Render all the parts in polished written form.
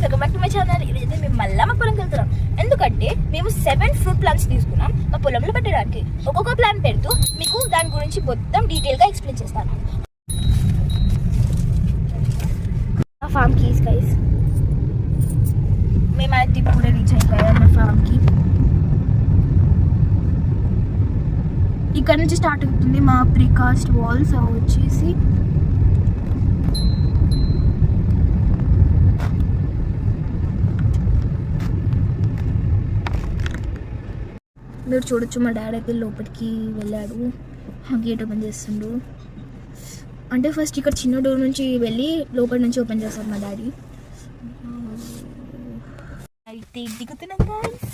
Welcome back to my channel. ఈరోజైతే మేము మళ్ళీ మా పొలంకి వెళ్తున్నాం. ఎందుకంటే మేము 7 ఫ్రూట్ ప్లాంట్స్ తీసుకున్నాం మా పొలంలో పెట్టడానికి. ఒక్కొక్క ప్లాన్ పెడుతూ మీకు దాని గురించి మొత్తం డీటెయిల్గా ఎక్స్ప్లెయిన్ చేస్తాను. మా ఫామ్ కీస్ గైస్, మేమైతే ఇప్పుడే రీచ్ అయిపోయాం మా ఫామ్కి. ఇక్కడ నుంచి స్టార్ట్ అవుతుంది మా ప్రీకాస్ట్ వాల్స్ వచ్చేసి. మీరు చూడొచ్చు మా డాడీ అయితే లోపలికి వెళ్ళాడు, గేట్ ఓపెన్ చేస్తుండు. అంటే ఫస్ట్ ఇక్కడ చిన్న డోర్ నుంచి వెళ్ళి లోపల నుంచి ఓపెన్ చేస్తాడు మా డాడీ. అయితే దిగుతున్నాం గైస్.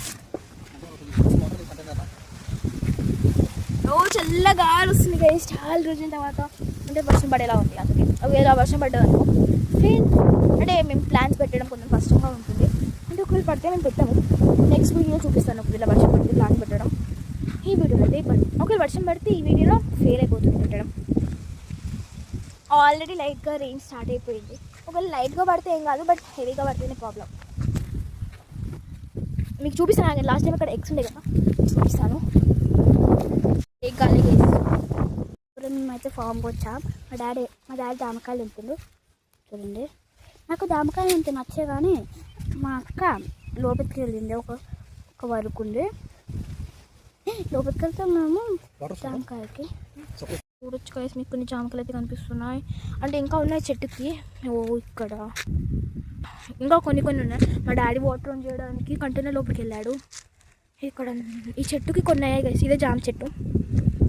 చల్లగా వస్తుంది గైస్ చాలా రోజుల తర్వాత. అంటే వర్షం పడేలా ఉంది, అందుకే ఒకవేళ వర్షం పడ్డదనుకో అంటే మేము ప్లాన్స్ పెట్టడం కొంచెం కష్టంగా ఉంటుంది. అంటే ఒకవేళ పడితే మేము పెట్టాము, నెక్స్ట్ వీడియోలో చూపిస్తాను. ఒకవేళ వర్షం పడితే ప్లాన్ పెట్టడం ఈ వీడియోలో అయితే ఒకవేళ వర్షం పడితే ఈ వీడియోలో ఫెయిల్ అయిపోతుంది పెట్టడం. ఆల్రెడీ లైట్గా రెయిన్ స్టార్ట్ అయిపోయింది. ఒకవేళ లైట్గా పడితే ఏం కాదు, బట్ హెవీగా పడితేనే ప్రాబ్లం. మీకు చూపిస్తాను, లాస్ట్ టైం ఇక్కడ ఎగ్స్ ఉండే కదా, చూపిస్తాను. ఎగ్ కాలే గైస్. ఇప్పుడు మేమైతే ఫామ్కి వచ్చాం. మా డాడీ జామకాయలు తింటుండు. చూడండి, నాకు జామకాయలు ఎంత నచ్చే కానీ మా అక్క లోపలికి వెళ్ళింది. ఒక వరకు ఉంది, లోపలికి వెళ్తాం మేము జామకాయకి. చూడొచ్చు గైస్, మీకు కొన్ని జామకాయలు అయితే కనిపిస్తున్నాయి. అంటే ఇంకా ఉన్నాయి చెట్టుకి. ఇక్కడ ఇంకా కొన్ని ఉన్నాయి. మా డాడీ వాటర్ ఆన్ చేయడానికి కంటైనర్ లోపలికి వెళ్ళాడు. ఇక్కడ ఈ చెట్టుకి కొన్ని అయ్యాయి గైస్. ఇదే జామ చెట్టు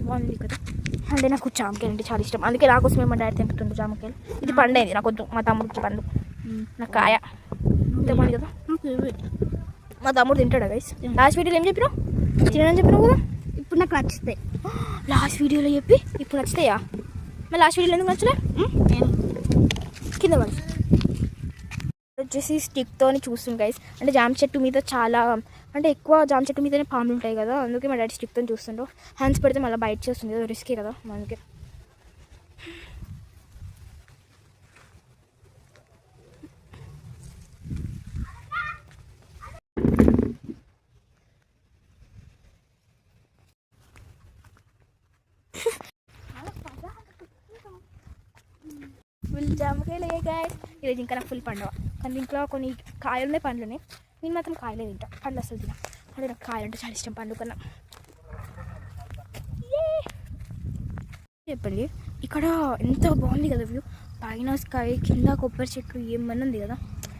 బాగుంది కదా. అంటే నాకు జామకాయలు అంటే చాలా ఇష్టం, అందుకే నాకోసమే మా డాడీ తింటుండు జామకాయలు. ఇది పండేది నాకు వద్దు, మా తమ్ముడికి పండు. నాకు కాయ ఇంత బాగుంది కదా, మా తమ్ముడు తింటాడా గైస్. లాస్ట్ వీడియోలో ఏం చెప్పినావు? తినని చెప్పినావు కదా. ఇప్పుడు నాకు నచ్చుతాయి. లాస్ట్ వీడియోలో చెప్పి ఇప్పుడు నచ్చుతాయా? మరి లాస్ట్ వీడియోలో ఎందుకు నచ్చలే? కింద పడి వచ్చేసి స్టిక్తో చూస్తుంది గైస్. అంటే జామ చెట్టు మీద చాలా, అంటే ఎక్కువ జామ చెట్టు మీదనే పాములు ఉంటాయి కదా, అందుకే మా డాడీ స్టిక్తో చూస్తుండ్రు. హ్యాండ్స్ పెడితే మళ్ళీ బయట చేస్తుంది కదా, రిస్కే కదా అందుకే. ఫుల్ జామకాయలు అయ్యాయి గాయస్. ఈరోజు ఇంకా నాకు ఫుల్ పండుగ, కానీ ఇంట్లో కొన్ని కాయలు ఉన్నాయి, పండ్లు ఉన్నాయి. నేను మాత్రం కాయలే తింటా, పండ్లు అసలు తినా. అంటే నాకు కాయలు అంటే చాలా ఇష్టం పండు కన్నా. చెప్పండి, ఇక్కడ ఎంత బాగుంది కదా వ్యూ. పైన స్కై, కింద కొబ్బరి చెట్లు ఏమన్నా ఉంది కదా.